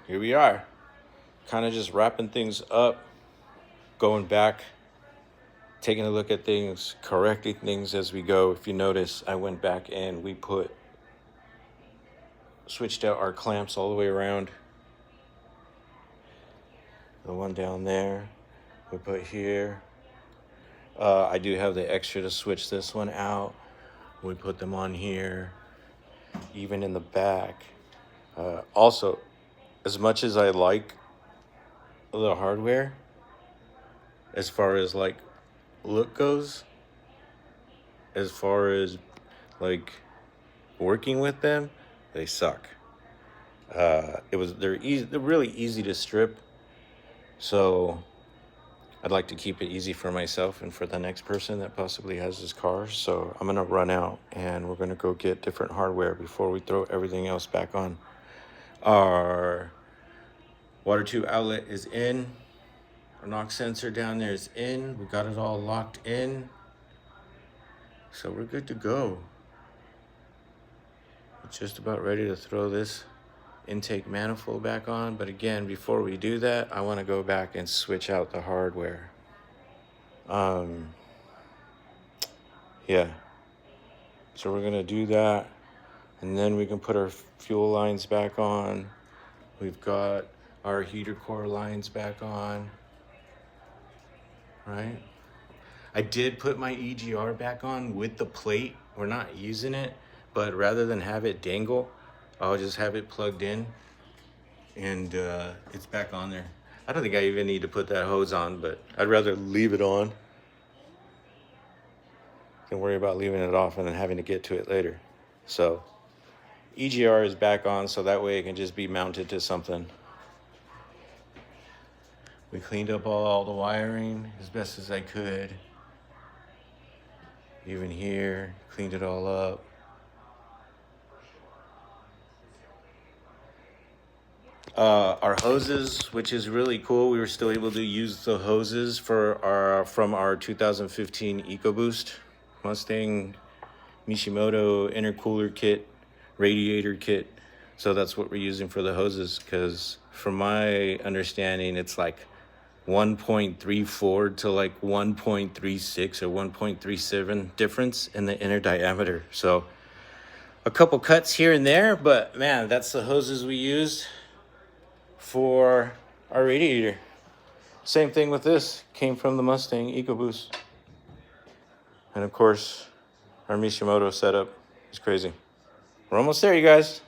here we are. Kind of just wrapping things up, going back, taking a look at things, correcting things as we go. If you notice, I went back and we switched out our clamps all the way around. The one down there, we put here. I do have the extra to switch this one out. We put them on here, even in the back. Also, as much as I like the hardware, as far as like look goes, as far as like working with them, they suck. They're really easy to strip, so I'd like to keep it easy for myself and for the next person that possibly has this car. So I'm gonna run out and we're gonna go get different hardware before we throw everything else back on. Our water tube outlet is in. Our knock sensor down there is in. We got it all locked in. So we're good to go. We're just about ready to throw this intake manifold back on. But again, before we do that, I want to go back and switch out the hardware. Yeah. So we're going to do that. And then we can put our fuel lines back on. We've got our heater core lines back on. Right? I did put my EGR back on with the plate. We're not using it, but rather than have it dangle, I'll just have it plugged in and it's back on there. I don't think I even need to put that hose on, but I'd rather leave it on than worry about leaving it off and then having to get to it later. So EGR is back on, so that way it can just be mounted to something. We cleaned up all the wiring as best as I could. Even here, cleaned it all up. Our hoses, which is really cool, we were still able to use the hoses from our 2015 EcoBoost Mustang Mishimoto intercooler kit, radiator kit. So that's what we're using for the hoses, because from my understanding, it's like 1.34 to like 1.36 or 1.37 difference in the inner diameter. So a couple cuts here and there, but man, that's the hoses we used for our radiator. Same thing with this, came from the Mustang EcoBoost. And of course, our Mishimoto setup is crazy. We're almost there, you guys.